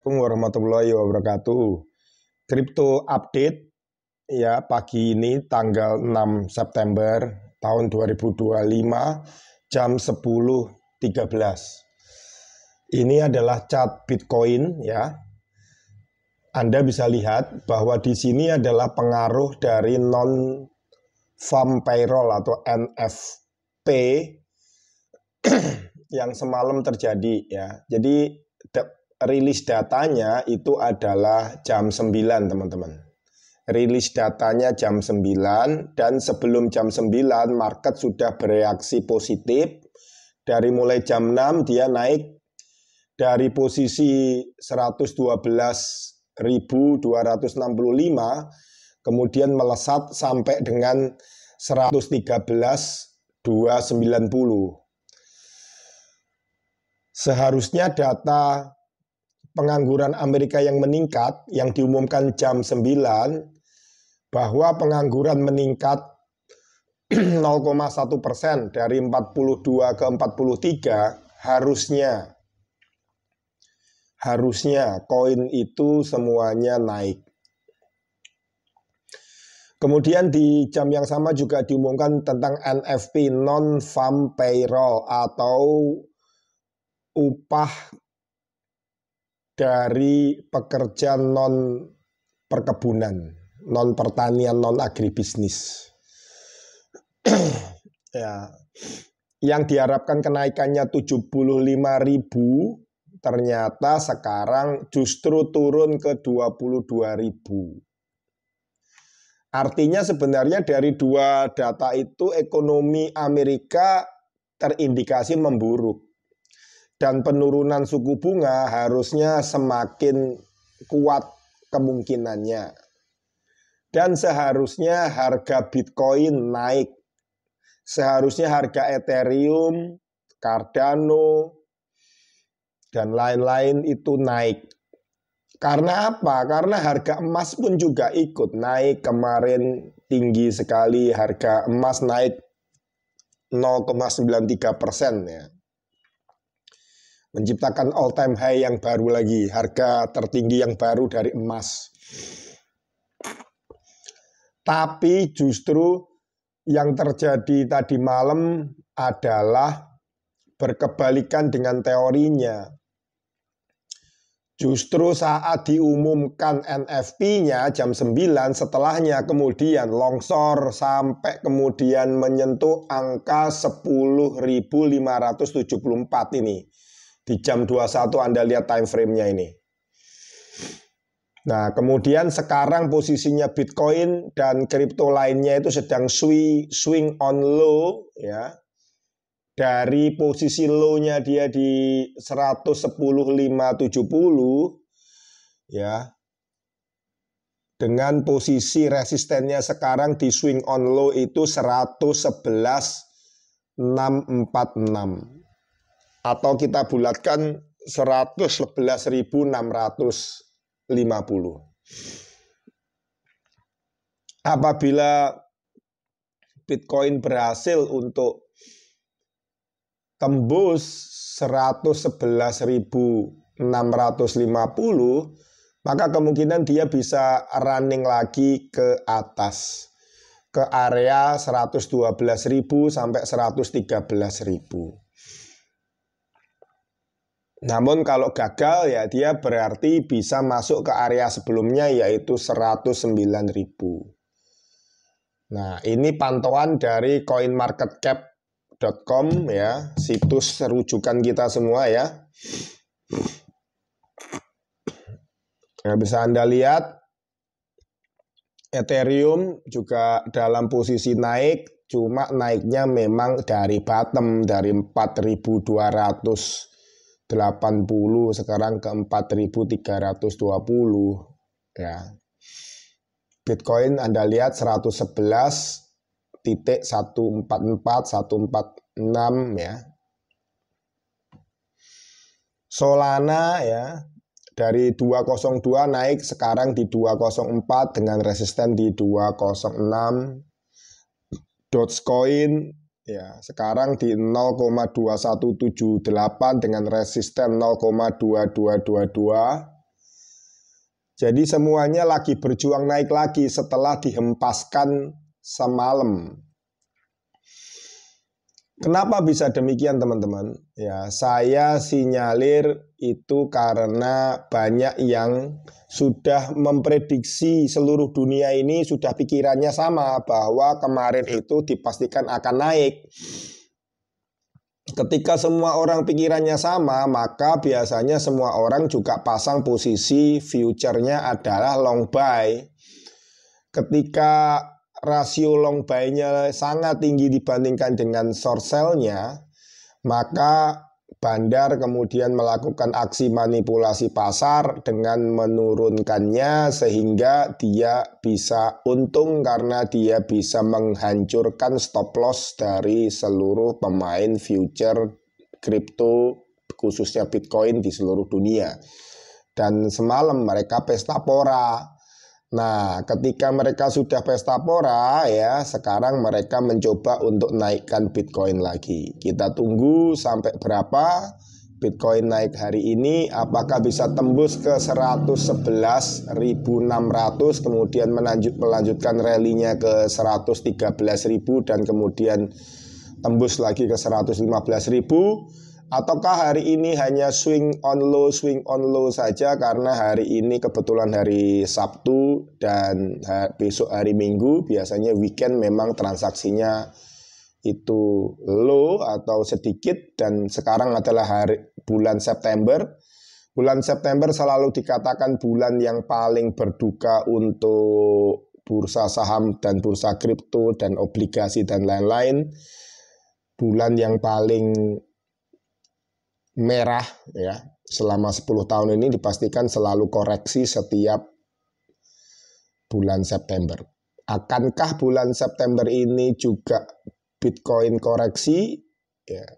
Assalamualaikum warahmatullahi wabarakatuh. Crypto update ya pagi ini tanggal 6 September tahun 2025 jam 10.13. Ini adalah chart Bitcoin ya. Anda bisa lihat bahwa di sini adalah pengaruh dari non farm payroll atau NFP yang semalam terjadi ya. Jadi rilis datanya itu adalah jam 9 teman-teman. Rilis datanya jam 9 dan sebelum jam 9 market sudah bereaksi positif. Dari mulai jam 6 dia naik dari posisi 112.265 kemudian melesat sampai dengan 113.290. Seharusnya data pengangguran Amerika yang meningkat yang diumumkan jam 9 bahwa pengangguran meningkat 0,1% dari 42 ke 43, harusnya koin itu semuanya naik. Kemudian di jam yang sama juga diumumkan tentang NFP non-farm payroll atau upah dari pekerja non perkebunan, non pertanian, non agribisnis. Ya, yang diharapkan kenaikannya 75.000 ternyata sekarang justru turun ke 22.000. Artinya sebenarnya dari dua data itu ekonomi Amerika terindikasi memburuk. Dan penurunan suku bunga harusnya semakin kuat kemungkinannya. Dan seharusnya harga Bitcoin naik. Seharusnya harga Ethereum, Cardano, dan lain-lain itu naik. Karena apa? Karena harga emas pun juga ikut naik. Kemarin tinggi sekali, harga emas naik 0,93% ya. Menciptakan all time high yang baru lagi, harga tertinggi yang baru dari emas. Tapi justru yang terjadi tadi malam adalah berkebalikan dengan teorinya. Justru saat diumumkan NFP-nya jam 9, setelahnya kemudian longsor sampai kemudian menyentuh angka 10.574 ini. Di jam 21 Anda lihat time frame-nya ini. Nah, kemudian sekarang posisinya Bitcoin dan kripto lainnya itu sedang swing on low ya. Dari posisi low-nya dia di 110.570 ya. Dengan posisi resistennya sekarang di swing on low itu 111.646. Atau kita bulatkan 111.650. Apabila Bitcoin berhasil untuk tembus 111.650, maka kemungkinan dia bisa running lagi ke atas, ke area 112.000 sampai 113.000. Namun kalau gagal ya dia berarti bisa masuk ke area sebelumnya yaitu 109.000. Nah, ini pantauan dari coinmarketcap.com ya, situs rujukan kita semua ya. Nah, bisa Anda lihat Ethereum juga dalam posisi naik, cuma naiknya memang dari bottom, dari 4.280 sekarang ke 4.320 ya. Bitcoin Anda lihat 111.144.146 ya. Solana ya dari 202 naik sekarang di 204 dengan resisten di 206. Dogecoin ya, sekarang di 0,2178 dengan resisten 0,2222. Jadi semuanya lagi berjuang naik lagi setelah dihempaskan semalam. Kenapa bisa demikian teman-teman? Ya, saya sinyalir itu karena banyak yang sudah memprediksi seluruh dunia ini sudah pikirannya sama bahwa kemarin itu dipastikan akan naik. Ketika semua orang pikirannya sama, maka biasanya semua orang juga pasang posisi future-nya adalah long buy. Ketika rasio long buy-nya sangat tinggi dibandingkan dengan short sell-nya, maka bandar kemudian melakukan aksi manipulasi pasar dengan menurunkannya sehingga dia bisa untung karena dia bisa menghancurkan stop loss dari seluruh pemain future kripto khususnya Bitcoin di seluruh dunia. Dan semalam mereka pesta pora. Nah, ketika mereka sudah pesta pora ya, sekarang mereka mencoba untuk naikkan Bitcoin lagi. Kita tunggu sampai berapa Bitcoin naik hari ini, apakah bisa tembus ke 111.600 kemudian melanjutkan rally-nya ke 113.000 dan kemudian tembus lagi ke 115.000. Ataukah hari ini hanya swing on low saja karena hari ini kebetulan hari Sabtu dan besok hari Minggu biasanya weekend memang transaksinya itu low atau sedikit dan sekarang adalah bulan September. Bulan September selalu dikatakan bulan yang paling berduka untuk bursa saham dan bursa kripto dan obligasi dan lain-lain. Bulan yang paling merah ya, selama 10 tahun ini dipastikan selalu koreksi setiap bulan September. Akankah bulan September ini juga Bitcoin koreksi? Ya,